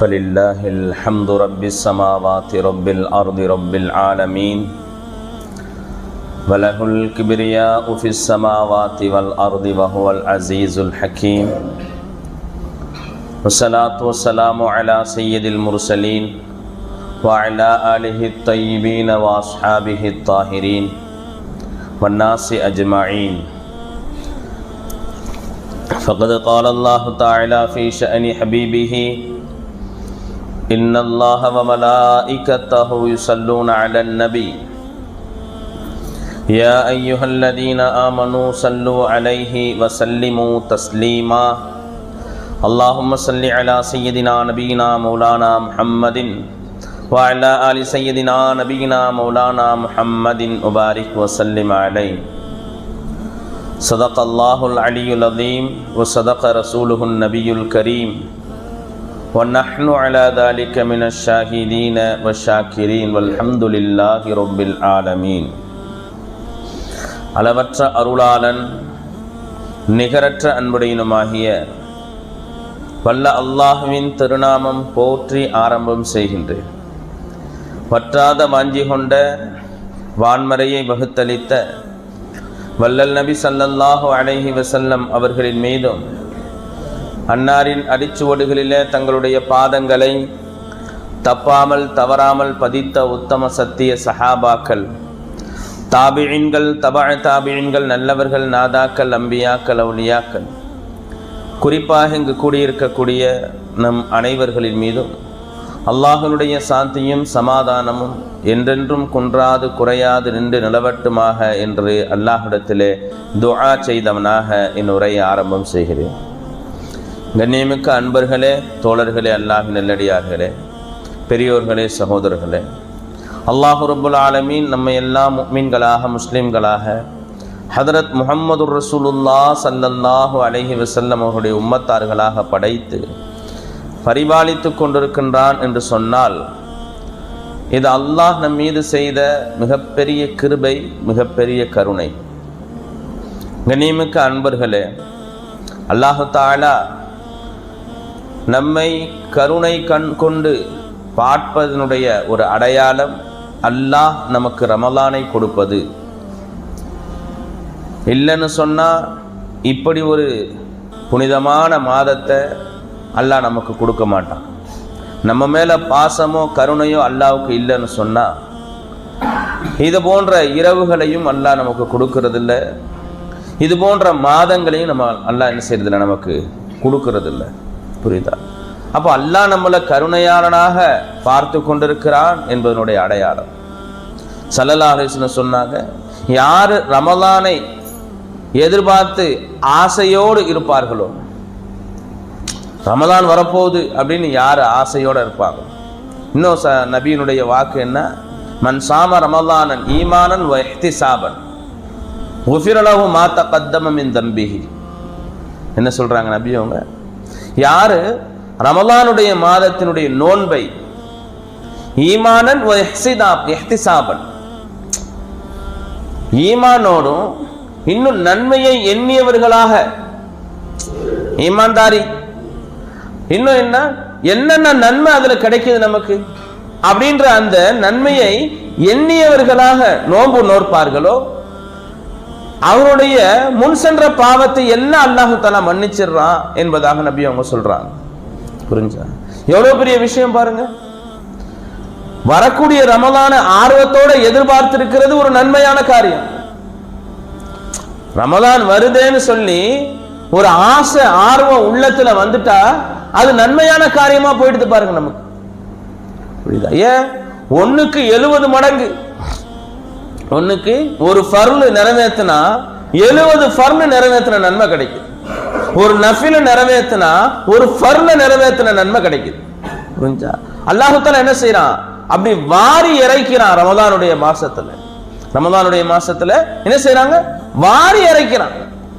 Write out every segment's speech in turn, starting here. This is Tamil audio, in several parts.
فلله الحمد رب السماوات رب الأرض رب العالمين وله الكبرياء في السماوات والأرض وهو العزيز الحكيم والصلاة والسلام على سيد المرسلين وعلى آله الطيبين وأصحابه الطاهرين والناس أجمعين. فقد قال الله تعالى في شأن حبيبه إن الله وملائكته يصلون على النبي يا أيها الذين آمنوا صلوا عليه وسلموا تسليما اللهم صل على سيدنا نبينا مولانا محمد وعلى آل سيدنا نبينا مولانا محمد وبارك وسلم عليه. صدق الله العلي العظيم وصدق رسوله النبي الكريم ونحن على ذلك من الشاهدين والشاكرين والحمد لله رب العالمين. அளவற்ற அருளாளன் நிகரற்ற அன்புடையனுமாகிய வல்ல அல்லாஹுவின் திருநாமம் போற்றி ஆரம்பம் செய்கின்றேன். வற்றாத வாஞ்சி கொண்ட வான்மறையை வகுத்தளித்த வல்லல் நபி ஸல்லல்லாஹு அலைஹி வஸல்லம் அவர்களின் மீதும் அன்னாரின் அடிச்சுவடுகளிலே தங்களுடைய பாதங்களை தப்பாமல் தவறாமல் பதித்த உத்தம சத்திய சஹாபாக்கள், தாபிஈன்கள், தபஅ தாபிஈன்கள், நல்லவர்கள், நாதாக்கள், அம்பியாக்கள், அவுலியாக்கள், குறிப்பாக இங்கு கூடியிருக்கக்கூடிய நம் அனைவர்களின் மீதும் அல்லாஹ்வுடைய சாந்தியும் சமாதானமும் என்றென்றும் குன்றாது குறையாது நின்று நிலவட்டுமாக என்று அல்லாஹ்விடத்திலே துஆ செய்தவனாக என் உரையை ஆரம்பம் செய்கிறேன். கண்ணியமிக்க அன்பர்களே, தோழர்களே, அல்லாஹ்வின் நல்லடியார்களே, பெரியோர்களே, சகோதரர்களே, அல்லாஹ் ரப்புல் ஆலமீன் நம்மை எல்லாம் முஃமின்களாக முஸ்லிம்களாக ஹதரத் முஹம்மதுர் ரசூலுல்லாஹ் ஸல்லல்லாஹு அலைஹி வஸல்லம் அவருடைய உம்மத்தார்களாக படைத்து பரிபாலித்து கொண்டிருக்கின்றான் என்று சொன்னால் இது அல்லாஹ் நம் மீது செய்த மிகப்பெரிய கிருபை, மிகப்பெரிய கருணை. கண்ணியமிக்க அன்பர்களே, அல்லாஹு தஆலா நம்மை கருணை கண் கொண்டு பார்ப்பதனுடைய ஒரு அடையாளம் அல்லாஹ் நமக்கு ரமலானை கொடுப்பது. இல்லைன்னு சொன்னால் இப்படி ஒரு புனிதமான மாதத்தை அல்லாஹ் நமக்கு கொடுக்க மாட்டான். நம்ம மேலே பாசமோ கருணையோ அல்லாஹ்வுக்கு இல்லைன்னு சொன்னால் இது போன்ற இரவுகளையும் அல்லாஹ் நமக்கு கொடுக்கறதில்ல, இது போன்ற மாதங்களையும் நம்ம அல்லாஹ் என்ன செய்யறதில்லை, நமக்கு கொடுக்கறதில்லை. புரியுதா? அப்போ அல்லாஹ் நம்மளை கருணையாளனாக பார்த்து கொண்டிருக்கிறான் என்பதனுடைய அடையாளம். ஸல்லல்லாஹு அலைஹி வஸல்லம் சொன்னாங்க, யார் ரமலானை எதிர்பார்த்து ஆசையோடு இருப்பார்களோ, ரமலான் வரப்போகுது அப்படின்னு யார் ஆசையோடு இருப்பாங்க. இன்னும் நபியினுடைய வாக்கு என்ன? மன் சாம ரமலானன் ஈமானன் வ இஹ்திசாபன் குஃபிர லஹு மா தகத்தம மின் தம்பிஹி. என்ன சொல்றாங்க நபி அவங்க? யாரு ரமலானுடைய மாதத்தினுடைய நோன்பை ஈமானன் வ இஹ்திசாபன், ஈமானோடும் இன்னும் நன்மையை எண்ணியவர்களாக, ஈமான்தாரி இன்னும் என்னென்ன நன்மை அதுல கிடைக்குது நமக்கு அப்படின்ற அந்த நன்மையை எண்ணியவர்களாக நோன்பு நோற்பார்களோ அவருடைய முன் சென்ற பாவத்தை எல்லாம் அல்லாஹ் தஆலா மன்னிச்சிடுறான் என்பதாக நபி அவங்க சொல்றாங்க. புரிஞ்சா? எவ்வளவு பெரிய விஷயம் பாருங்க. வரக்கூடிய ரமலான ஆர்வத்தோட எதிர்பார்த்திருக்கிறது ஒரு நன்மையான காரியம். ரமலான் வருதேன்னு சொல்லி ஒரு ஆசை ஆர்வம் உள்ளத்துல வந்துட்டா அது நன்மையான காரியமா போயிடுது பாருங்க நமக்கு. புரியுதா? ஏன்? 1க்கு 70 மடங்கு. 1க்கு ஒரு ஃபர்ல் நிறைவேற்றினா 70 ஃபர்ல் நிறைவேற்றின நன்மை கிடைக்குது. ஒரு நஃபில நிறைவேற்றினா ஒரு ஃபர்ல நிறைவேற்றின நன்மை கிடைக்குது. புரிஞ்சா? அல்லாஹ் தஆலா என்ன செய்யறான்? அப்படி வாரி இறைக்கிறான். ரமலானுடைய மாசத்துல என்ன செய்யறாங்க? வாரி இறைக்கிறான்.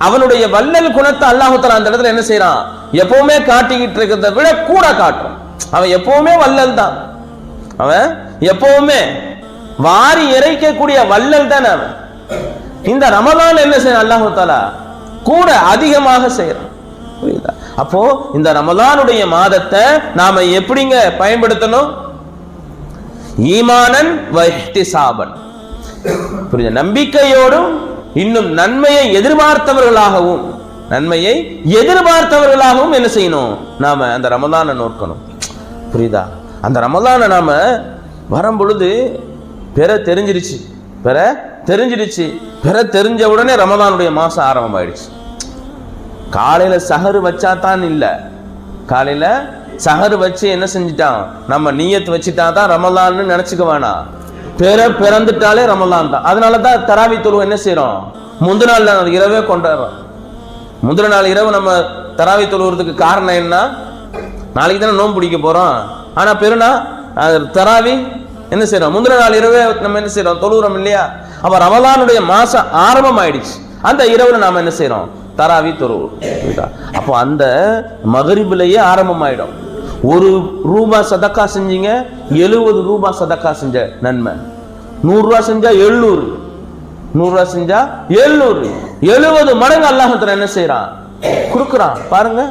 அவனுடைய வல்லல் குணத்தை அல்லாஹ் தஆலா அந்த இடத்துல என்ன செய்யறான்? எப்பவுமே காட்டிக்கிட்டு இருக்கிறத விட கூட காட்டுறான். அவன் எப்பவுமே வல்லல் தான். அவன் எப்பவுமே வாரி இறைக்கக்கூடிய வல்லல் தான் அவன். இந்த ரமலான் என்ன செய்யறான்? அல்லாஹ் தஆலா கூட அதிகமாக செய்யறான். புரியுதா? அப்போ இந்த ரமலானுடைய மாதத்தை நாம எப்படிங்க பயன்படுத்தணும்? ஈமானன் வ இஹ்திசாபன், புரியுது, நம்பிக்கையோடும் இன்னும் நன்மையை எதிர்பார்த்தவர்களாகவும் என்ன செய்யணும்? நாம அந்த ரமலானை நோக்கணும். புரியுதா? அந்த ரமலானை நாம வரும் பொழுது பெற தெரிஞ்சிருச்சு, தெரிஞ்ச உடனே ரமலானுடைய மாசம் ஆரம்பமாயிடுச்சு. காலையில சஹரு வச்சா தான் இல்ல, காலையில சஹரு வச்சு என்ன செஞ்சிட்டான், நம்ம நியத்து வச்சுட்டா தான் ரமலான்னு நினைச்சுக்க வேணாம். பிறந்துட்டாலே ரமலான் தான். அதனாலதான் தராவி தொழுவு என்ன செய்யறோம்? முந்தின நாள் இரவே கொண்டாடுறோம். முந்தின நாள் இரவு நம்ம தராவி தொழுவுறதுக்கு காரணம் என்ன? நாளைக்கு தானே நோன்பு பிடிக்க போறோம். ஆனா பெருனா தராவி என்ன செய்யறோம்? முந்தின நாள் இரவே நம்ம என்ன செய்யறோம்? தொழுகிறோம் இல்லையா? அப்ப ரமலானுடைய மாசம் ஆரம்பம் ஆயிடுச்சு. அந்த இரவுல நாம என்ன செய்யறோம்? தராவி தொழுவோம். அப்போ அந்த மகரிபிலேயே ஆரம்பம் ஆயிடும். ₹1 சதக்கா செஞ்சீங்க, 70 ரூபாய் சதக்கா செஞ்ச நன்மை. 100 ரூபாய் செஞ்சா 700, 100 ரூபாய் செஞ்சா 700, 70 மடங்கு அல்லாஹ் என்ன செய்யறான்? கொடுக்குறான். பாருங்க.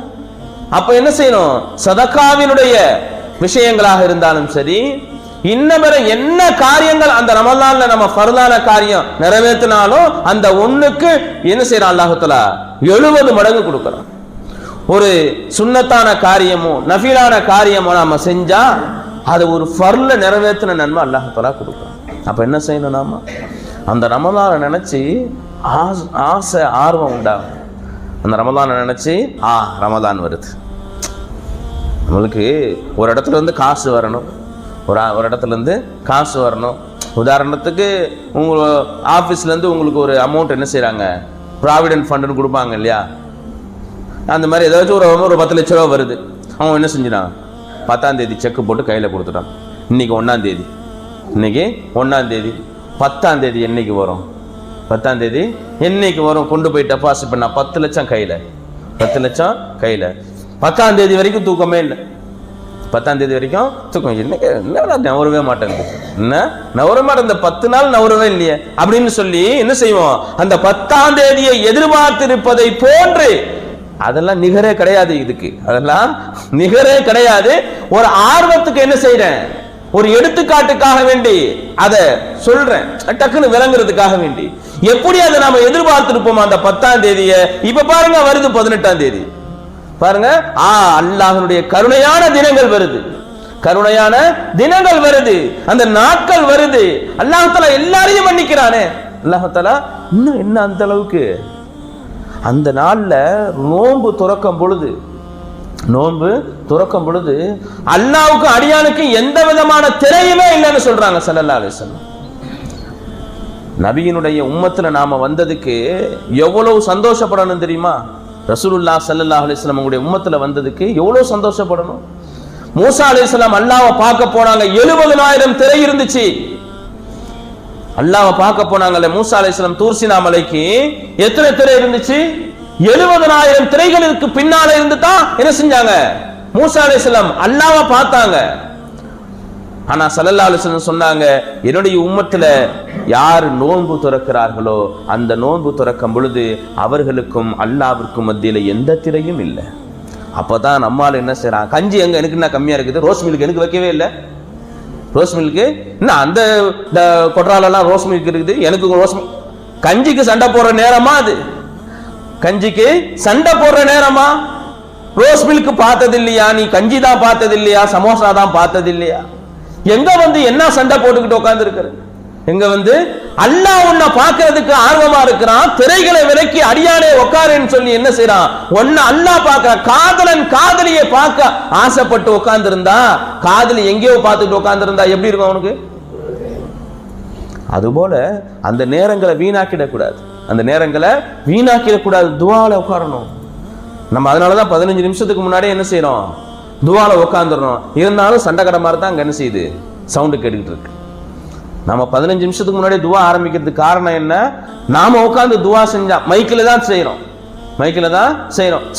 அப்ப என்ன செய்யணும்? சதக்காவினுடைய விஷயங்களாக இருந்தாலும் சரி, இன்னும் என்ன காரியங்கள் அந்த ரமலான்ல நம்ம ஃபர்லான காரியம் நிறைவேற்றினாலும் அந்த ஒண்ணுக்கு என்ன செய்யறான்? அல்லாஹ் தஆலா 70 மடங்கு கொடுக்குறான். ஒரு சுன்னத்தான காரியமோ நஃபிலான காரியமோ நாம செஞ்சா அது ஒரு ஃபர்ல நிறைவேற்றின நன்மை அல்லாஹ் தஆலா கொடுக்குறான். அப்ப என்ன செய்யணும்? நாம அந்த ரமலானை நினைச்சு ஆசை ஆர்வம் உண்டாகும். அந்த ரமலானை நினைச்சு ரமலான் வருது, நம்மளுக்கு ஒரு இடத்துல இருந்து காசு வரணும், ஒரு இடத்துல இருந்து காசு வரணும். உதாரணத்துக்கு உங்க ஆபீஸ்ல இருந்து உங்களுக்கு ஒரு அமௌண்ட் என்ன செய்யறாங்க? ப்ராவிடென்ட் ஃபண்டுன்னு கொடுப்பாங்க இல்லையா? அந்த மாதிரி ஏதாச்சும் ஒரு 10 லட்ச ரூபா வருது. அவங்க என்ன செஞ்சிடாங்க? 10ஆம் தேதி செக் போட்டு கையில கொடுத்துட்டான். இன்னைக்கு 1ஆம் தேதி, 10ஆம் தேதி என்னைக்கு வரும்? 10ஆம் தேதி என்னைக்கு வரும்? கொண்டு போய் டெபாசிட் பண்ணா 10 லட்சம் கையில, 10 லட்சம் கையில. 10ஆம் தேதி வரைக்கும் தூக்கமே இல்லை. 10ஆம் தேதி வரைக்கும் தூக்கம் என்ன நவரவே மாட்டேங்குது, என்ன நவர மாட்டேன், இந்த 10 நாள் நவரவே இல்லையே அப்படின்னு சொல்லி என்ன செய்வோம்? அந்த 10ஆம் தேதியை எதிர்பார்த்திருப்பதை போன்று அதெல்லாம் நிகரே கிடையாது. இதுக்கு அதெல்லாம் நிகரே கிடையாது. ஒரு ஆர்வத்துக்கு என்ன செய்யறேன்? ஒரு எடுத்துக்காட்டுக்காக வேண்டி அதை சொல்றேன், டக்குன்னு விளங்குறதுக்காக வேண்டி. எப்படி அதை நாம எதிர்பார்த்திருப்போம் அந்த 10ஆம் தேதியை? இப்ப பாருங்க, வருது 18ஆம் தேதி. பாருங்க, அல்லாஹ்வுடைய கருணையான தினங்கள் வருது, கருணையான தினங்கள் வருது, அந்த நாட்கள் வருது. அல்லாஹ் தஆலா எல்லாரையும் மன்னிக்கிறானே. அல்லாஹ் தஆலா இன்னும் என்ன அந்த அளவுக்கு அந்த நாள்ல நோன்பு துறக்கும் பொழுது அல்லாஹ்வுக்கு அடியானுக்கு எந்த விதமான திரையுமே இல்லைன்னு சொல்றாங்க ஸல்லல்லாஹு அலைஹி வஸல்லம். நபியினுடைய உம்மத்துல நாம வந்ததுக்கு எவ்வளவு சந்தோஷப்படணும் தெரியுமா? ரசூலுல்லாஹ் ஸல்லல்லாஹு அலைஹி வஸல்லம் உங்களுடைய உம்மத்துல வந்ததுக்கு எவ்வளவு சந்தோஷப்படணும். மூசா அலைஹிஸ்ஸலாம் அல்லாஹ்வை பார்க்க போனாங்க, 70,000 திரை இருந்துச்சு. அல்லாஹ்வை பார்க்க போனாங்கல்ல மூசா அலைஹிஸ்ஸலாம் தூர் சீனா மலைக்கு, எத்தனை திரை இருந்துச்சு? 70,000 திரைகளுக்கு பின்னால இருந்து தான் என்ன செஞ்சாங்க? மூசா அலைஹிஸ்ஸலாம் அல்லாஹ்வை பார்த்தாங்க. ஆனா ஸல்லல்லாஹு அலைஹி வஸல்லம் சொன்னாங்க, என்னுடைய உம்மத்துல யார் நோன்பு துறக்கிறார்களோ அந்த நோன்பு துறக்கும் பொழுது அவர்களுக்கும் அல்லாஹ்விற்கும் மத்தியில எந்த திரையும் இல்லை. அப்பதான் நம்மால என்ன செய்யறான்? கஞ்சி எங்க எனக்கு என்ன கம்மியா இருக்குது, ரோஸ் மில்க் எனக்கு வைக்கவே இல்லை, ரோஸ் மில்க் என்ன அந்த கொட்ராலெல்லாம் ரோஸ் மில்க் இருக்குது, எனக்கு ரோஸ் மில்க். கஞ்சிக்கு சண்டை போடுற நேரமா அது? கஞ்சிக்கு சண்டை போடுற நேரமா? ரோஸ் மில்க் பார்த்தது இல்லையா நீ? கஞ்சி தான் பார்த்தது இல்லையா? சமோசா தான் பார்த்தது இல்லையா? எங்க வந்து என்ன சண்டை போட்டுக்கிட்டு உட்கார்ந்து இருக்கிற? எங்க வந்து அல்லாஹ் உன்னை பார்க்கிறதுக்கு ஆர்வமா இருக்கிறான், திரைகளை விலக்கி அடியானே உட்காருன்னு சொல்லி என்ன செய்யறான்? ஒன்னு அல்லாஹ் பார்க்க, காதலன் காதலியை பார்க்க ஆசைப்பட்டு உட்கார்ந்து இருந்தா, காதலி எங்கேயோ பார்த்துட்டு உட்கார்ந்து இருந்தா எப்படி இருக்கும் அவனுக்கு? அதுபோல அந்த நேரங்களை வீணாக்கிடக்கூடாது, அந்த நேரங்களை வீணாக்கிடக்கூடாது. துவால உட்காரணும் நம்ம. அதனாலதான் 15 நிமிஷத்துக்கு முன்னாடி என்ன செய்யறோம்? துவால உட்காந்துடணும். இருந்தாலும் சண்டை கடை மாதிரி தான் அங்க என்ன செய்யுது? சவுண்டு கேட்டுக்கிட்டு இருக்கு. நம்ம 15 நிமிஷத்துக்கு முன்னாடி துவா ஆரம்பிக்கிறதுக்கு காரணம் என்ன? நாம உட்காந்து துவா செஞ்சா மைக்கில தான் செய்யறோம்,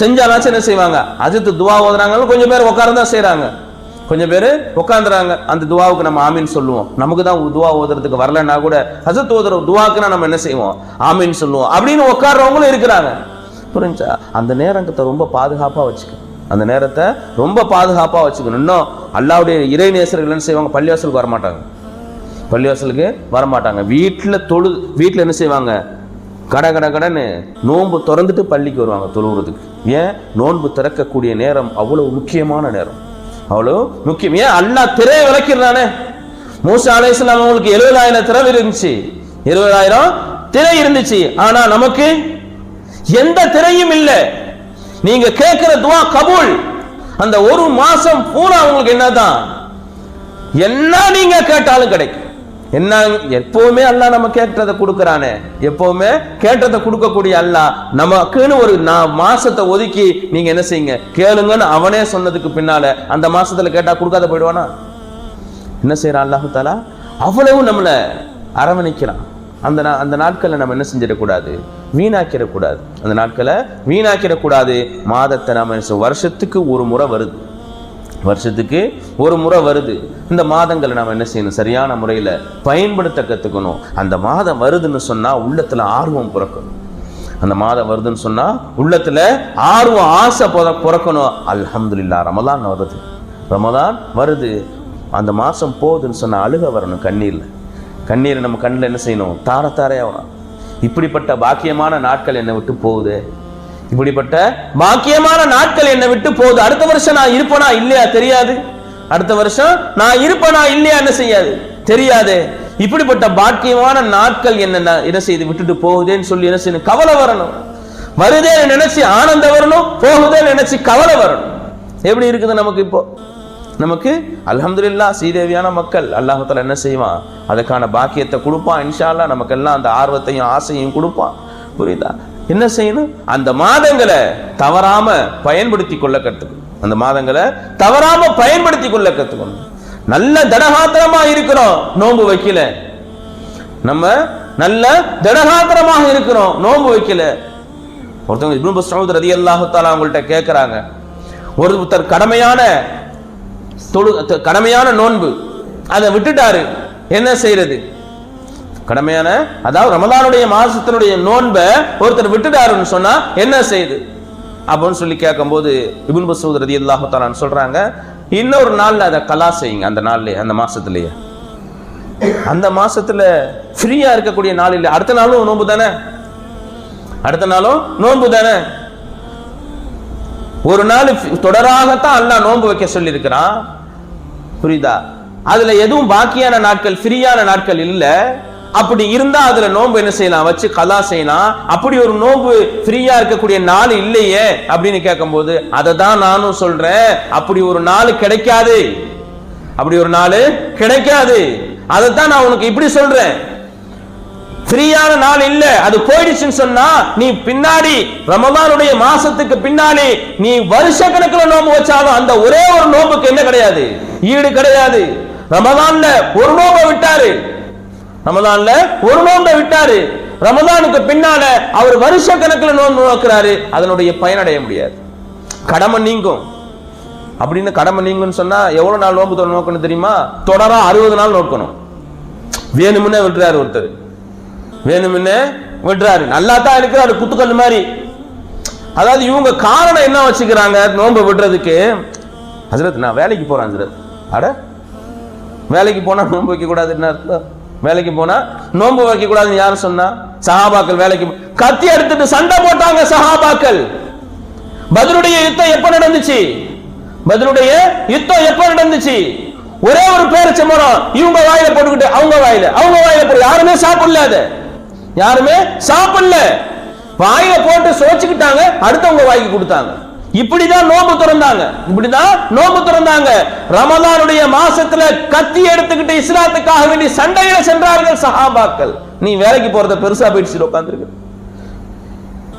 செஞ்சாலாச்சும் என்ன செய்வாங்க? அஜித்து துவா ஓதுறாங்க, கொஞ்சம் பேர் உட்கார்ந்து தான் செய்யறாங்க, கொஞ்சம் பேர் உட்காந்துறாங்க. அந்த துவாவுக்கு நம்ம ஆமீன் சொல்லுவோம். நமக்கு தான் துவா ஓதுறதுக்கு வரலன்னா கூட ஹஜத் ஓதுற துவாக்குன்னா நம்ம என்ன செய்வோம்? ஆமீன் சொல்லுவோம் அப்படின்னு உட்கார்றவங்களும் இருக்கிறாங்க. புரிஞ்சா? அந்த நேரத்தை ரொம்ப பாதுகாப்பாக வச்சுக்கணும். அந்த நேரத்தை ரொம்ப பாதுகாப்பாக வச்சுக்கணும். இன்னும் அல்லாவுடைய இறை நேசர்கள் என்ன செய்வாங்க? பள்ளிவாசலுக்கு வரமாட்டாங்க. பள்ளிவாசலுக்கு வரமாட்டாங்க. வீட்டில் என்ன செய்வாங்க? கடன்னு நோன்பு திறந்துட்டு பள்ளிக்கு வருவாங்க தொழுகிறதுக்கு. ஏன்? நோன்பு திறக்கக்கூடிய நேரம் அவ்வளவு முக்கியமான நேரம், அவ்வளவு முக்கியம். ஏன்? அல்லாஹ் திரையை விளக்கிறானே. மூசா அலைஹிஸ்ஸலாம் அவங்களுக்கு 70,000 திரை இருந்துச்சு, 70,000 திரை இருந்துச்சு. ஆனா நமக்கு எந்த திரையும் இல்லை. நீங்க கேட்கிற துவா கபூல். அந்த ஒரு மாசம் பூரா உங்களுக்கு என்னதான், என்ன நீங்க கேட்டாலும் கிடைக்கும். என்ன? எப்பவுமே அல்லாஹ் நம்ம கேட்டதை கொடுக்கறானே, எப்பவுமே கேட்டதை கொடுக்கக்கூடிய அல்லாஹ் நமக்குன்னு ஒரு மாசத்தை ஒதுக்கி நீங்க என்ன செய்யுங்க, கேளுங்கன்னு அவனே சொன்னதுக்கு பின்னால அந்த மாசத்துல கேட்டா கொடுக்காத போயிடுவானா? என்ன செய்யறான் அல்லாஹு தஆலா? அவ்வளவு நம்மளை அரவணைக்கிறான். அந்த நாட்களை நம்ம என்ன செஞ்சிடக்கூடாது? வீணாக்கிடக்கூடாது. அந்த நாட்களை வீணாக்கிடக்கூடாது. மாதத்தை நாம வருஷத்துக்கு ஒரு முறை வருது, வருஷத்துக்கு ஒரு முறை வருது. இந்த மாதங்களை நாம் என்ன செய்யணும்? சரியான முறையில் பயன்படுத்த கற்றுக்கணும். அந்த மாதம் வருதுன்னு சொன்னால் உள்ளத்தில் ஆர்வம் பிறக்கணும். அந்த மாதம் வருதுன்னு சொன்னால் உள்ளத்தில் ஆர்வம், ஆசை பிறக்கணும். அல்ஹம்துலில்லாஹ், ரமலான் வருது, ரமலான் வருது. அந்த மாதம் போகுதுன்னு சொன்னால் அழுக வரணும். கண்ணீர் நம்ம கண்ணில் என்ன செய்யணும்? தாரையாகணும். இப்படிப்பட்ட பாக்கியமான நாட்கள் என்னை விட்டு போகுது, இப்படிப்பட்ட பாக்கியமான நாட்கள் என்னை விட்டு போகுது. அடுத்த வருஷம் நான் இருப்பனா இல்லையா தெரியாது. அடுத்த வருஷம் நான் இருப்பனா இல்லையா என்ன செய்யாது தெரியாது. இப்படிப்பட்ட பாக்கியமான நாட்கள் என்ன செய்து விட்டுட்டு போகுதேன்னு சொல்லி என்ன செய்யணும்? கவலை வரணும். வருதே நினைச்சு ஆனந்தம் வரணும், போகுதே நினைச்சு கவலை வரணும். எப்படி இருக்குது நமக்கு இப்போ? நமக்கு அல்ஹம்துலில்லாஹ் சீதேவியான மக்கள். அல்லாஹ் தஆலா என்ன செய்வான்? அதுக்கான பாக்கியத்தை கொடுப்பான். இன்ஷா அல்லாஹ் நமக்கெல்லாம் அந்த ஆர்வத்தையும் ஆசையும் கொடுப்பான். புரியுதா? என்ன செய்யணும்? அந்த மாதங்களை தவறாம பயன்படுத்தி கொள்ள கற்றுக்கணும். அந்த மாதங்களை தவறாம பயன்படுத்தி கொள்ள கற்றுக்கணும். நல்ல தடகாத்திரமா இருக்கிறோம், நோன்பு வைக்கல. நம்ம நல்ல தடகாத்திரமாக இருக்கிறோம், நோன்பு வைக்கல. ஒருத்தவங்க இப்னு மஸ்ஊத் ரலியல்லாஹு தஆலா அவங்கள்ட்ட கேட்கிறாங்க, ஒருத்தர் கடமையான நோன்பு அதை விட்டுட்டாரு, என்ன செய்யறது? கடமையான, அதாவது ரமலானுடைய மாசத்தினுடைய நோன்பை ஒருத்தர் விட்டுட்டாருன்னு சொன்னா என்ன செய்யுது அப்படின்னு சொல்லி கேட்கும்போது இப்னு மஸ்ஊத் ரலியல்லாஹு தஆலா சொல்றாங்க, இன்னொரு நாள்ல அதை கலா செய்யுங்க. அந்த நாள்லயே, அந்த மாசத்துலயே, அந்த மாசத்துல ஃப்ரீயா இருக்கக்கூடிய நாள் இல்லை. அடுத்த நாளும் நோன்பு தானே, அடுத்த நாளும் நோன்பு தானே. ஒரு நாள் தொடராகத்தான் அல்லாஹ் நோன்பு வைக்க சொல்லி இருக்கிறான். புரியுதா? அதுல எதுவும் பாக்கியான நாட்கள், ஃப்ரீயான நாட்கள் இல்ல. அப்படி இருந்தா அதுல நோன்பு என்ன செய்யலாம்? வச்சு கலா செய்யலாம். அப்படி ஒரு நோன்பு ஃப்ரீயா இருக்கக்கூடிய நாள் இல்லையே அப்படின்னு கேட்கும்போது அதை தான் நானும் சொல்றேன். அப்படி ஒரு நாள் கிடைக்காது, அப்படி ஒரு நாள் கிடைக்காது. அதைத்தான் நான் உனக்கு இப்படி சொல்றேன். ஃப்ரீயான நாள் இல்ல, அது போயிடுச்சுன்னு சொன்னா நீ பின்னாடி ரமலானுடைய மாசத்துக்கு பின்னாடி நீ வருஷ கணக்குல நோன்பு வச்சாலும் அந்த ஒரே ஒரு நோன்புக்கு என்ன கிடையாது? ஈடு கிடையாது. ரமலான்ல ஒரு நோன்பை விட்டாரு, ரமலான்ல ஒரு நோன்பை விட்டாரு. ரமலானுக்கு பின்னால அவர் வருஷ கணக்குல நோன்பு நோக்கிறாரு, அதனுடைய பயனடைய முடியாது. கடமை நீங்கும். அப்படின்னு கடமை நீங்கும்னு சொன்னா எவ்வளவு நாள் நோன்பு நோக்கணும் தெரியுமா? தொடரா 60 நாள் நோக்கணும். வேணுமுன்னே விட்டுறாரு ஒருத்தர், வேணுமுன்னே விட்டுறாரு. நல்லா தான் இருக்கிறாரு, குத்துக்கல் மாதிரி. அதாவது இவங்க காரணம் என்ன வச்சுக்கிறாங்க நோன்பு விடுறதுக்கு? ஹஜ்ரத் நான் வேலைக்கு போறேன் ஹஜ்ரத். அட வேலைக்கு போனா நோன்பு வைக்க கூடாதுன்னு அர்த்தம்? வேலைக்கு போனா நோன்பு வைக்க கூடாதுன்னு யாரு சொன்னா? சஹாபாக்கள் வேலைக்கு கத்தி எடுத்துட்டு சண்டை போட்டாங்க. சஹாபாக்கள் பத்ருடைய யுத்தம் எப்ப நடந்துச்சு? பத்ருடைய யுத்தம் எப்ப நடந்துச்சு? ஒரே ஒரு பேரிச்சை மரம் இவங்க வாயில போட்டுக்கிட்டு அவங்க வாயில போட்டு யாருமே சாப்பிடல, யாருமே சாப்பிடல. வாயில போட்டு சோச்சுக்கிட்டாங்க, அடுத்தவங்க வாய்க்கு கொடுத்தாங்க. இப்படிதான் நோன்பு திறந்தாங்க, இப்படிதான் நோன்பு திறந்தாங்க. ரமலானுடைய மாசத்துல கத்தி எடுத்துக்கிட்டு இஸ்லாத்துக்காக வேண்டி சண்டையில சென்றார்கள் சஹாபாக்கள். நீ வேலைக்கு போறத பெருசா போயிடுச்சு உட்கார்ந்துருக்கு.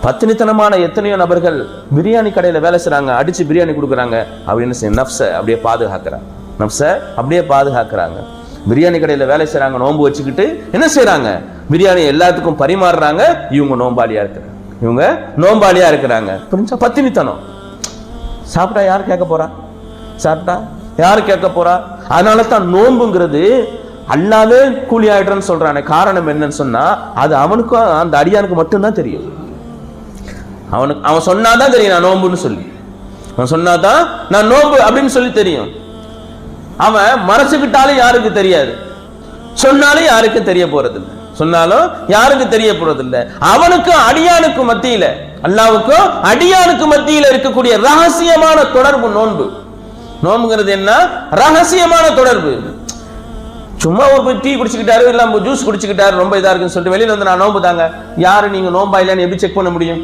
பத்தினித்தனமான எத்தனையோ நபர்கள் பிரியாணி கடையில வேலை செய்றாங்க, அடிச்சு பிரியாணி கொடுக்குறாங்க. அப்படின்னு நஃப்ஸை அப்படியே பாதுகாக்கிறாங்க, நஃப்ஸை அப்படியே பாதுகாக்கிறாங்க. பிரியாணி கடையில வேலை செய்றாங்க, நோன்பு வச்சுக்கிட்டு என்ன செய்யறாங்க? பிரியாணி எல்லாத்துக்கும் பரிமாறுறாங்க. இவங்க நோம்பாளியா இருக்கிறாங்க, இவங்க நோம்பாளியா இருக்கிறாங்க. புரிஞ்சா? பத்தினித்தனம். சாப்பிட்டா யார் கேட்க போறா? சாப்பிட்டா யாரு கேட்க போறா? அதனால தான் நோன்புங்கிறது அல்லாவே கூலி ஆயிடுறன்னு சொல்றானே. காரணம் என்னன்னு சொன்னா அது அவனுக்கும் அந்த அடியானுக்கு மட்டும்தான் தெரியும். அவன் சொன்னாதான் தெரியும் நான் நோம்புன்னு சொல்லி, அவன் சொன்னாதான் நான் நோம்பு அப்படின்னு சொல்லி தெரியும். அவன் மறைச்சுக்கிட்டாலும் யாருக்கு தெரியாது, சொன்னாலும் யாருக்கும் தெரிய போறதில்லை, சொன்னாலும் யாருக்கு தெரிய போறதில்லை. அவனுக்கும் அடியானுக்கும் மத்தியில, அல்லாவுக்கும் அடியானுக்கு மத்தியில இருக்கக்கூடிய ரகசியமான தொடர்பு நோன்பு. நோம்புங்கிறது என்ன? ரகசியமான தொடர்பு. சும்மா ஒரு டீ குடிச்சுக்கிட்டாரு, இல்ல ஜூஸ் குடிச்சுக்கிட்டாரு, ரொம்ப இதா இருக்குன்னு சொல்லிட்டு வெளியில வந்து நான் நோம்பு தாங்க, யாரு நீங்க நோம்பா இல்லையான்னு எப்படி செக் பண்ண முடியும்?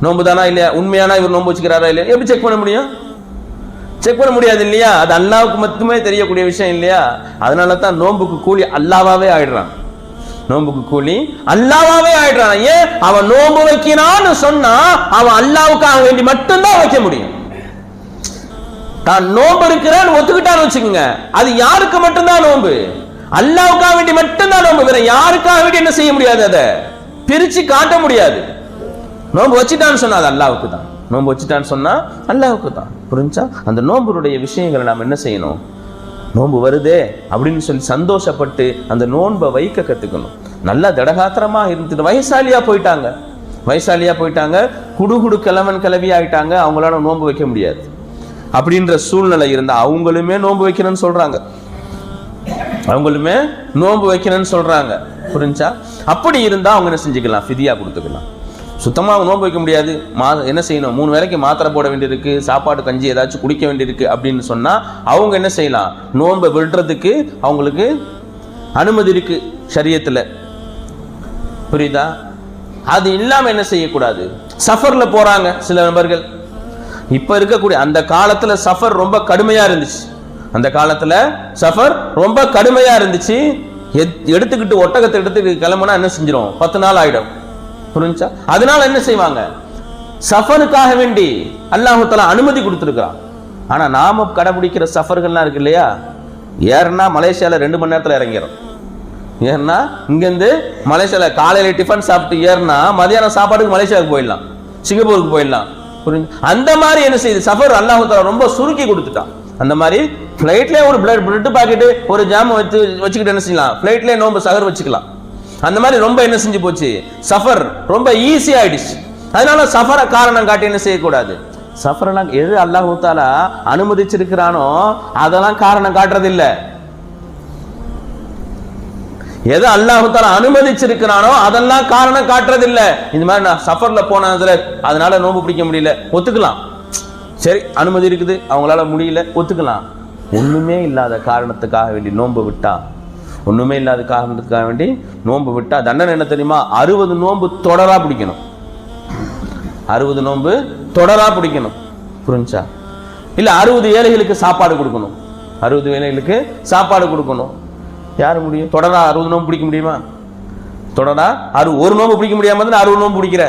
நோம்பு தானா இல்லையா, உண்மையானா இவர் நோம்பு வச்சுக்கிறாரா இல்லையா, எப்படி செக் பண்ண முடியும்? செக் பண்ண முடியாது இல்லையா? அது அல்லாவுக்கு மட்டுமே தெரியக்கூடிய விஷயம் இல்லையா? அதனால தான் நோம்புக்கு கூலி அல்லாவாவே ஆயிடுறான். நோம்புக்கு கூலி அல்லாவாவே ஆயிடுறான். ஏன்? அவன் நோம்பு வைக்கிறான்னு சொன்னா அவன் அல்லாவுக்காக வேண்டி மட்டும்தான் வைக்க முடியும். தான் நோம்பு இருக்கிறான்னு ஒத்துக்கிட்டான்னு வச்சுக்கோங்க, அது யாருக்கு மட்டும்தான் நோம்பு? அல்லாவுக்காக வேண்டி மட்டும்தான் நோம்பு. வேற யாருக்காக வேண்டி என்ன செய்ய முடியாது, அதை பிரிச்சு காட்ட முடியாது. நோம்பு வச்சுட்டான்னு சொன்னா அது அல்லாவுக்கு தான். நோம்பு வச்சுட்டான்னு சொன்னா அல்லாவுக்கு தான். புரிஞ்சா? அந்த நோம்புடைய விஷயங்களை நாம் என்ன செய்யணும்? நோன்பு வருதே அப்படின்னு சொல்லி சந்தோஷப்பட்டு அந்த நோன்பை வைக்க கத்துக்கணும். நல்லா திடகாத்திரமா இருந்துட்டு வயசாலியா போயிட்டாங்க, குடுகுடு கிழவன் கிளவி ஆயிட்டாங்க, அவங்களால நோன்பு வைக்க முடியாது அப்படின்ற சூழ்நிலை இருந்தா அவங்களுமே நோன்பு வைக்கணும்னு சொல்றாங்க. புரிஞ்சா? அப்படி இருந்தா அவங்க என்ன செஞ்சுக்கலாம்? ஃபிதியா கொடுத்துக்கலாம். சுத்தமாக அவங்க நோன்பு வைக்க முடியாது, என்ன செய்யணும்? 3 வேளைக்கு மாத்திரை போட வேண்டியிருக்கு, சாப்பாடு கஞ்சி ஏதாச்சும் குடிக்க வேண்டியிருக்கு அப்படின்னு சொன்னா அவங்க என்ன செய்யலாம்? நோன்பை விடுறதுக்கு அவங்களுக்கு அனுமதி இருக்கு ஷரியத்துல. புரியுதா? அது இல்லாம என்ன செய்யக்கூடாது? சஃபர்ல போறாங்க சில நபர்கள். இப்ப இருக்கக்கூடிய அந்த காலத்துல சஃபர் ரொம்ப கடுமையா இருந்துச்சு. எடுத்துக்கிட்டு ஒட்டகத்தை எடுத்துக்கிட்டு கிளம்புனா என்ன செஞ்சிடும்? 10 நாள் ஆயிடும். புரிஞ்சா? அதனால என்ன செய்வாங்க? சஃபருக்காக வேண்டி அல்லாஹ் தஆலா அனுமதி கொடுத்திருக்கான். ஆனா நாம கடைபிடிக்கிற சஃபர்கள்லாம் இருக்கு இல்லையா, ஏன்னா மலேசியால 2 மணி நேரத்துல இறங்கிறோம். ஏன்னா இங்கிருந்து மலேசியால காலையில டிஃபன் சாப்பிட்டு ஏறினா மதியானம் சாப்பாடுக்கு மலேசியாவுக்கு போயிடலாம், சிங்கப்பூருக்கு போயிடலாம். புரிஞ்சு? அந்த மாதிரி என்ன செய்யுது? சஃபர் அல்லாஹ் தஆலா ரொம்ப சுருக்கி கொடுத்துட்டான். அந்த மாதிரி பிளைட்லயே ஒரு பிரெட் பாக்கெட் ஒரு ஜாம் வச்சுக்கிட்டு என்ன செய்யலாம்? பிளைட்லயே நோம்பு சஹர் வச்சுக்கலாம். அந்த மாதிரி ரொம்ப என்ன செஞ்சு போச்சு? சஃபர் ரொம்ப ஈஸி ஆயிடுச்சு. அதனால சஃபரை காரணம் காட்டி என்ன செய்யக்கூடாது? சஃபரெல்லாம் எது அல்லாஹ் தஆலா அனுமதிச்சிருக்கிறானோ அதெல்லாம் காரணம் காட்டுறது இல்ல. எது அல்லாஹ் தஆலா அனுமதிச்சிருக்கிறானோ அதெல்லாம் காரணம் காட்டுறது இல்ல. இந்த மாதிரி நான் சஃபர்ல போனதுல அதனால நோன்பு பிடிக்க முடியல, ஒத்துக்கலாம். சரி, அனுமதி இருக்குது, அவங்களால முடியல, ஒத்துக்கலாம். ஒண்ணுமே இல்லாத காரணத்துக்காக வேண்டி நோன்பு விட்டா, தண்டனை என்ன தெரியுமா? 60 நோன்பு தொடரா பிடிக்கணும். 60 நோன்பு தொடரா பிடிக்கணும். புரிஞ்சா? இல்ல 60 ஏழைகளுக்கு சாப்பாடு கொடுக்கணும். 60 ஏழைகளுக்கு சாப்பாடு கொடுக்கணும். யாரு முடியும்? தொடரா 60 நோன்பு பிடிக்க முடியுமா? தொடரா ஒரு நோன்பு பிடிக்க முடியாம தானே 60 நோன்பு பிடிக்கிற?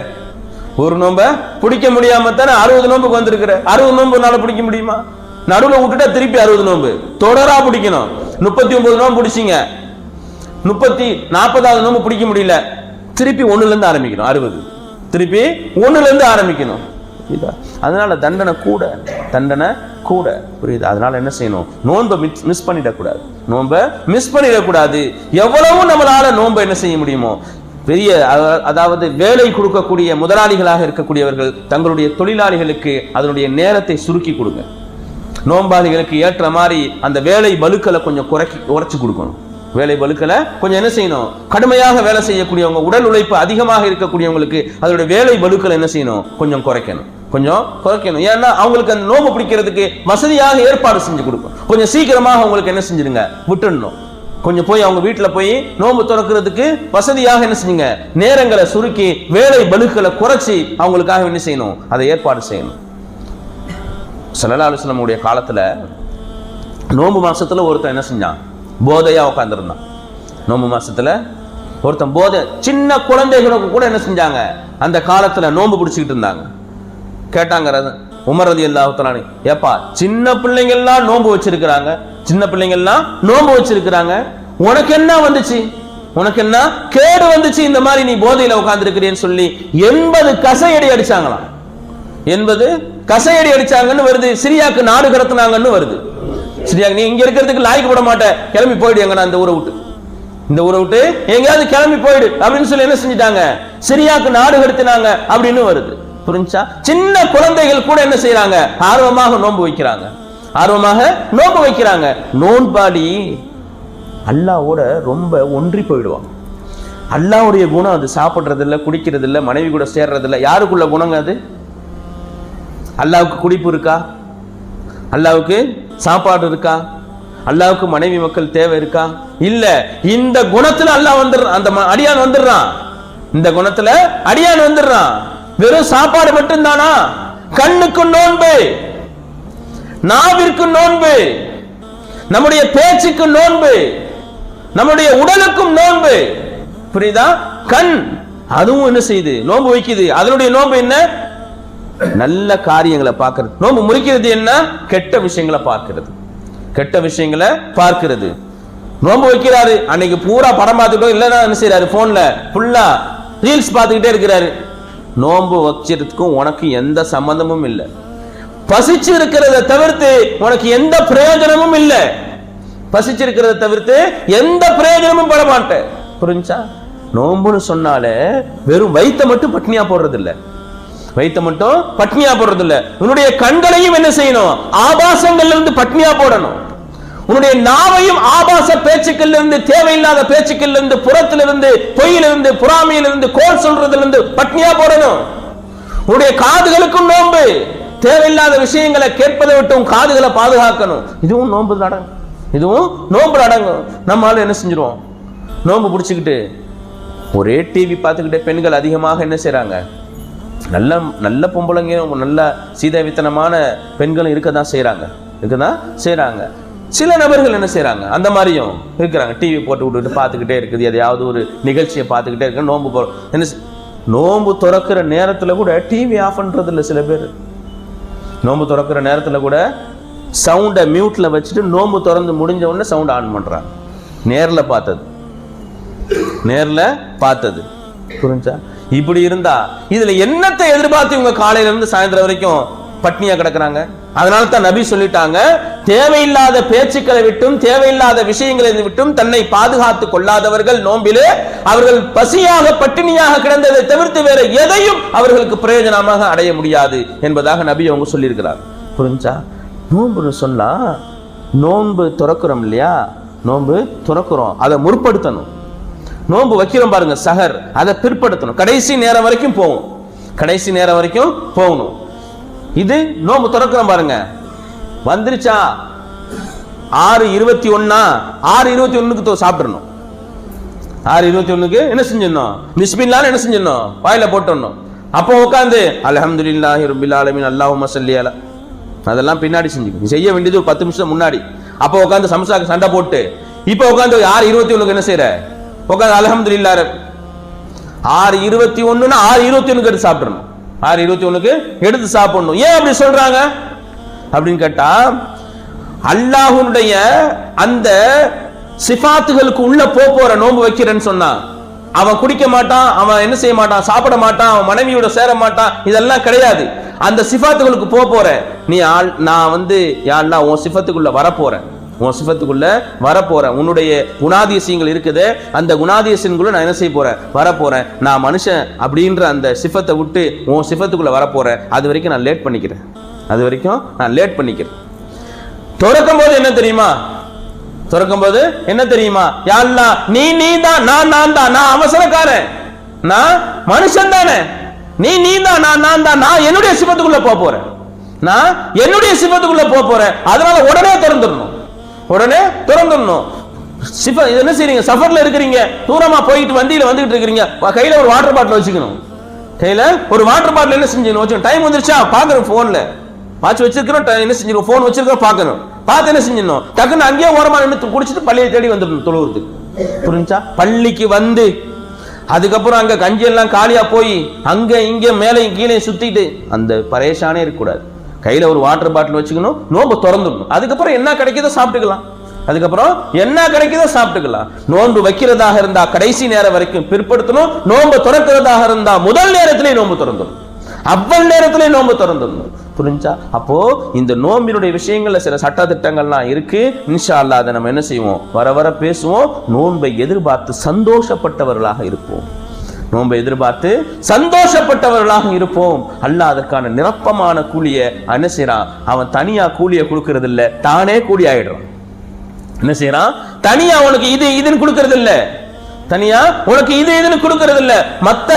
ஒரு நோன்பை பிடிக்க முடியாம தானே 60 நோன்புக்கு வந்திருக்கிற. 60 நோன்புனால பிடிக்க முடியுமா? நடுவுல விட்டுட்டா திருப்பி 60 நோன்பு தொடரா பிடிக்கணும். 39 நோன்பு பிடிச்சிங்க, 40வது நோன்பு பிடிக்க முடியல, திருப்பி 1ல இருந்து ஆரம்பிக்கணும். 60 திருப்பி 1ல இருந்து ஆரம்பிக்கணும். அதனால தண்டனை கூட. புரியுது? அதனால என்ன செய்யணும்? நோன்பை மிஸ் பண்ணிடக்கூடாது. எவ்வளவு நம்மளால நோன்பை என்ன செய்ய முடியுமோ, பெரிய அதாவது வேலை கொடுக்கக்கூடிய முதலாளிகளாக இருக்கக்கூடியவர்கள் தங்களுடைய தொழிலாளிகளுக்கு அதனுடைய நேரத்தை சுருக்கி கொடுங்க. நோன்பாளிகளுக்கு ஏற்ற மாதிரி அந்த வேலை பலுக்களை கொஞ்சம் குறைச்சு கொடுக்கணும். வேலை பலுக்களை கொஞ்சம் என்ன செய்யணும்? கடுமையாக வேலை செய்யக்கூடியவங்க, உடல் உழைப்பு அதிகமாக இருக்கக்கூடியவங்களுக்கு அதோட வேலை பலுக்களை என்ன செய்யணும்? கொஞ்சம் குறைக்கணும். ஏன்னா அவங்களுக்கு அந்த நோம்பு பிடிக்கிறதுக்கு வசதியாக ஏற்பாடு செஞ்சு கொடுக்கும். கொஞ்சம் சீக்கிரமாக அவங்களுக்கு என்ன செஞ்சிருங்க? விட்டுடணும். கொஞ்சம் போய் அவங்க வீட்டுல போய் நோம்பு திறக்கிறதுக்கு வசதியாக என்ன செஞ்சுங்க? நேரங்களை சுருக்கி வேலை பலுக்களை குறைச்சி அவங்களுக்காக என்ன செய்யணும்? அதை ஏற்பாடு செய்யணும். ஸல்லல்லாஹு அலைஹி வஸல்லம் உடைய காலத்துல நோம்பு மாசத்துல ஒருத்தன் என்ன செஞ்சான்? போதையா உட்கார்ந்துருந்தான். நோம்பு மாசத்துல ஒருத்தன் போதை, சின்ன குழந்தைகளுக்கு கூட என்ன செஞ்சாங்க? அந்த காலத்துல நோம்பு பிடிச்சிக்கிட்டு இருந்தாங்க. கேட்டாங்க உமர் ரலியல்லாஹு தஆலா, ஏப்பா சின்ன பிள்ளைங்க எல்லாம் நோம்பு வச்சிருக்கிறாங்க, உனக்கு என்ன வந்துச்சு? உனக்கு என்ன கேடு வந்துச்சு? இந்த மாதிரி நீ போதையில உட்கார்ந்து இருக்கிறேன்னு சொல்லி 80 கசையடி அடிச்சாங்களாம். 80 கசையடி அடிச்சாங்கன்னு வருது. சிரியாக்கு நாடு கடத்தினாங்கன்னு வருது. சிரியாக்கு நீ இங்க இருக்கிறதுக்கு லாய்க்கு போட மாட்டேன், கிளம்பி போயிடு, எங்க இந்த ஊரை விட்டு எங்கேயாவது கிளம்பி போயிடு அப்படின்னு சொல்லி என்ன செஞ்சிட்டாங்க? சிரியாக்கு நாடு கடத்தினாங்க அப்படின்னு வருது. புரிஞ்சா? சின்ன குழந்தைகள் கூட என்ன செய்யறாங்க? ஆர்வமாக நோன்பு வைக்கிறாங்க, ஆர்வமாக நோன்பு வைக்கிறாங்க. நோன்பாடி அல்லாஹ்வோட ரொம்ப ஒன்றி போயிடுவாங்க. அல்லாஹ்வுடைய குணம் அது. சாப்பிடுறது இல்லை, குடிக்கிறது இல்லை, மனைவி கூட சேர்றது இல்லை. யாருக்குள்ள குணங்க அது? அல்லாஹ்வுக்கு குடிப்பு இருக்கா? அல்லாஹ்வுக்கு சாப்பாடு இருக்கா? அல்லாஹ்வுக்கு மனைவி மக்கள் தேவை இருக்கா? இல்ல. இந்த குணத்துல அல்லாஹ் வந்துடுறான், அந்த அடியான் வந்துடுறான். இந்த குணத்துல அடியான் வந்துடுறான். வெறும் சாப்பாடு மட்டும்தானா? கண்ணுக்கு நோன்பு, நாவிற்கு நோன்பு, நம்முடைய பேச்சுக்கு நோன்பு, நம்முடைய உடலுக்கும் நோன்பு. புரியுதா? கண் அதுவும் என்ன செய்யுது? நோன்பு வைக்குது. அதனுடைய நோன்பு என்ன? நல்ல காரியங்களை பார்க்கிறது. நோன்பு முறிக்கிறது என்ன? கெட்ட விஷயங்களை பார்க்கிறது, கெட்ட விஷயங்களை பார்க்கிறது. நோன்பு வைக்கிறாரு, அன்னைக்கு பூரா படம் பார்த்துட்டோம், இல்லைன்னா என்ன செய்யறாரு? போன்ல ஃபுல்லா ரீல்ஸ் பார்த்துக்கிட்டே இருக்கிறாரு. நோன்பு வச்சிருக்கும் உனக்கு எந்த சம்பந்தமும் இல்லை. பசிச்சு இருக்கிறத தவிர்த்து உனக்கு எந்த பிரயோஜனமும் இல்லை. பசிச்சு இருக்கிறத தவிர்த்து எந்த பிரயோஜனமும் பட மாட்டேன். புரிஞ்சா? நோன்புன்னு சொன்னாலே வெறும் வயித்தை மட்டும் பட்னியா போடுறது இல்லை, வயித்தை மட்டும் பட்னியா போடுறது இல்லை. உன்னுடைய கண்களையும் என்ன செய்யணும்? ஆபாசங்கள்ல இருந்து பட்னியா போடணும். உன்னுடைய நாவையும் ஆபாச பேச்சுக்கள் இருந்து, தேவையில்லாத பேச்சுக்கள் இருந்து, புறத்திலிருந்து, பொய்யிலிருந்து, புறாமையிலிருந்து, கோல் சொல்றதிலிருந்து பட்னியா போடணும். உன்னுடைய காதுகளுக்கும் நோன்பு. தேவையில்லாத விஷயங்களை கேட்பதை விட்டும் காதுகளை பாதுகாக்கணும். இதுவும் நோன்பு அடங்கும், இதுவும் நோன்பு அடங்கும். நம்மளால என்ன செஞ்சிருவோம்? நோன்பு பிடிச்சிக்கிட்டு ஒரே டிவி பார்த்துக்கிட்டே பெண்கள் அதிகமாக என்ன செய்யறாங்க? நல்ல நல்ல பொம்பளைங்க, நல்ல சீதவித்தனமான பெண்களும் இருக்கதான் செய்யறாங்க. சில நபர்கள் என்ன செய்யறாங்க? அந்த மாதிரியும் இருக்கிறாங்க. டிவி போட்டு விட்டுட்டு பார்த்துக்கிட்டே இருக்குது, எதையாவது ஒரு நிகழ்ச்சியை பார்த்துக்கிட்டே இருக்கு. நோன்பு என்ன, நோன்பு துறக்கிற நேரத்தில் கூட டிவி ஆஃப் பண்றது இல்லை. சில பேர் நோன்பு துறக்கிற நேரத்தில் கூட சவுண்டை மியூட்ல வச்சுட்டு நோன்பு திறந்து முடிஞ்ச உடனே சவுண்ட் ஆன் பண்றாங்க. நேர்ல பார்த்தது. புரிஞ்சா? இப்படி இருந்தா இதுல என்னத்தை எதிர்பார்த்து இவங்க காலையில இருந்து சாயந்தரம் வரைக்கும் பட்னியா கிடக்குறாங்க? அதனால தான் நபி சொல்லிட்டாங்க, தேவையில்லாத பேச்சுக்களை விட்டும் தேவையில்லாத விஷயங்களை விட்டும் தன்னை பாதுகாத்துக் கொள்ளாதவர்கள் நோம்பிலே அவர்கள் பசியாக பட்டினியாக கிடந்ததை தவிர்த்து வேற எதையும் அவர்களுக்கு பிரயோஜனமாக அடைய முடியாது என்பதாக நபி அவங்க சொல்லியிருக்கிறார். புரிஞ்சா? நோன்புன்னு சொன்னா நோன்பு துறக்கிறோம் இல்லையா? நோன்பு துறக்கிறோம், அதை முற்படுத்தணும். நோன்பு வைக்கிறோம் பாருங்க, சஹர், அதை பிற்படுத்தணும். கடைசி நேரம் வரைக்கும் போகும், கடைசி நேரம் வரைக்கும் போகணும். இது நோன்பு துறக்கிறோம் பாருங்க, வந்துருச்சா 6:21, 6:21 சாப்பிடணும். 6:21 என்ன செஞ்சிடணும்? பிஸ்மில்லாஹ் என்ன செஞ்சிடணும்? வாயில போட்டுடணும். அப்போ உட்காந்து அல்ஹம்துலில்லாஹி ரப்பில் ஆலமீன் அல்லாஹும்ம ஸல்லி அலா, அதெல்லாம் பின்னாடி செஞ்சுக்கணும். செய்ய வேண்டியது ஒரு 10 நிமிஷம் முன்னாடி. அப்போ உட்காந்து சம்சாக்கு சண்டை போட்டு இப்போ உட்காந்து 6:21 என்ன செய்யற? உட்காந்து அல்ஹம்துலில்லாஹ் 6:21 6:21 எடுத்து சாப்பிடணும். 6:21 எடுத்து சாப்பிடணும். ஏன் அப்படி சொல்றாங்க அப்படின்னு கேட்டா, அல்லாஹ்வுடைய அந்த சிஃபாத்துகளுக்கு உள்ள போற நோன்பு வைக்கிறேன்னு சொன்னா அவன் குடிக்க மாட்டான், அவன் என்ன செய்ய மாட்டான், சாப்பிட மாட்டான், அவன் மனைவியோட சேர மாட்டான், இதெல்லாம் கிடையாது. அந்த சிஃபாத்துகளுக்கு போற நீ நான் வந்து யா அல்லாஹ் உன் சிஃபத்துக்குள்ள வரப்போறேன், உன் சிஃபத்துக்குள்ள வரப்போறேன், உன்னுடைய குணாதிசயங்கள் இருக்குது, அந்த குணாதிசயங்களுக்குள்ள நான் என்ன செய்ய போறேன்? வரப்போறேன். நான் மனுஷன் அப்படின்ற அந்த சிஃபத்தை விட்டு உன் சிஃபத்துக்குள்ள வரப்போறேன். அது வரைக்கும் நான் லேட் பண்ணிக்கிறேன், அது வரைக்கும் நான் லேட் பண்ணிக்கிறேன். துறக்கும் போது என்ன தெரியுமா? துறக்கும் போது என்ன தெரியுமா? யா அல்லாஹ் நீ தான், நான் தான், நான் அவசரக்காரன், நான் மனுஷன் தானே, நீ தான், நான் தான், நான் என்னுடைய சிஃபத்துக்குள்ள போறேன், நான் என்னுடைய சிஃபத்துக்குள்ள போறேன். அதனால உடனே திறந்துடணும், உடனே திறந்துடணும். என்ன செய்றீங்க? சஃபர்ல இருக்கிறீங்க, தூரமா போயிட்டு வண்டியில வந்துகிட்டு இருக்கிறீங்க, கையில ஒரு வாட்டர் பாட்டில் வச்சுக்கணும். கையில ஒரு வாட்டர் பாட்டில் என்ன செஞ்சணும்? டைம் வந்துருச்சா பாக்குறோம், போன்ல வாட்ச் வச்சிருக்கிறோம், என்ன செஞ்சிடும்? போன் வச்சிருக்கோம், பார்க்கணும். பார்த்து என்ன செஞ்சிடணும்? டக்குன்னு அங்கேயே ஓரமா நின்று குடிச்சிட்டு பள்ளியை தேடி வந்துடணும் தொழுவுறதுக்கு. புரிஞ்சா? பள்ளிக்கு வந்து அதுக்கப்புறம் அங்க கஞ்சி எல்லாம் காலியா போய் அங்க இங்க மேலே கீழே சுத்திட்டு அந்த பரேஷானே இருக்கக்கூடாது. கையில ஒரு வாட்டர் பாட்டில் வச்சுக்கணும், நோன்பு திறந்துடணும். அதுக்கப்புறம் என்ன கிடைக்குதோ சாப்பிட்டுக்கலாம், அதுக்கப்புறம் என்ன கிடைக்குதோ சாப்பிட்டுக்கலாம். நோன்பு வைக்கிறதாக இருந்தா கடைசி நேரம் வரைக்கும் பிற்படுத்தணும். நோன்பு திறக்கிறதாக இருந்தா முதல் நேரத்திலே நோன்பு திறந்துடணும், அவ்வளவு நேரத்திலே நோன்பு திறந்துடணும். புரிஞ்சா? அப்போ இந்த நோம்பினுடைய விஷயங்கள்ல சில சட்ட திட்டங்கள்லாம் இருக்கு. இன்ஷா அல்லாஹ் அதை நம்ம என்ன செய்வோம்? வர வர பேசுவோம். நோன்பை எதிர்பார்த்து சந்தோஷப்பட்டவர்களாக இருப்போம். நோன்பை எதிர்பார்த்து சந்தோஷப்பட்டவர்களாக இருப்போம். அல்லாஹ் அதற்கான நிரப்பமான கூலியை என்ன செய்யறான்? அவன் தனியா கூலியை கொடுக்கறது இல்ல, தானே கூலி ஆயிடுறான். என்ன செய்யறான்? தனியா உனக்கு இது இதுன்னு கொடுக்கறது இல்ல, தனியா உனக்கு இது இதுன்னு கொடுக்கறது இல்ல. மத்த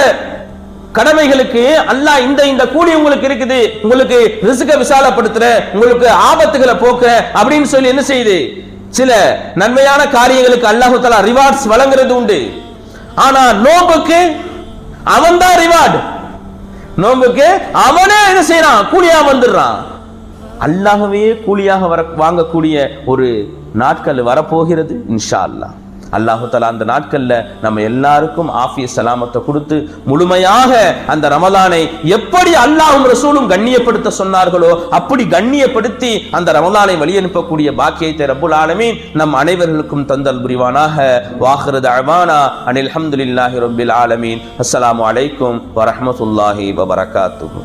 கடமைகளுக்கு அல்லாஹ் இந்த கூலி உங்களுக்கு இருக்குது, உங்களுக்கு ரிஸ்க விசாலப்படுத்துற, உங்களுக்கு ஆபத்துகளை போக்க அப்படின்னு சொல்லி என்ன செய்யுது? சில நன்மையான காரியங்களுக்கு அல்லாஹ் தஆலா ரிவார்ட்ஸ் வழங்குறது உண்டு. ஆனா நோன்புக்கு அவன் தான் ரிவார்டு. நோன்புக்கு அவனே என்ன செய்யறான்? கூலியா வந்துடுறான். அல்லாஹ்வே கூலியாக வாங்கக்கூடிய ஒரு நாட்கள் வரப்போகிறது இன்ஷா அல்லாஹ். அல்லாஹு தஆலா அந்த நாட்கள்ல நம்ம எல்லாருக்கும் ஆஃபிய சலாமத்தை கொடுத்து முழுமையாக அந்த ரமலானை எப்படி அல்லாஹ்வும் ரசூலும் கண்ணியப்படுத்த சொன்னார்களோ அப்படி கண்ணியப்படுத்தி அந்த ரமலானை வழியனுப்பக்கூடிய பாக்கியத்தை ரப்புல் ஆலமீன் நம் அனைவர்களுக்கும் தந்தல் புரிவானாக. வாஹிரு தஅவானா அனில் ஹம்துலில்லாஹி ரப்பில் ஆலமீன். அஸ்ஸலாமு அலைக்கும் வரஹ்மத்துல்லாஹி வபரகாத்துஹு.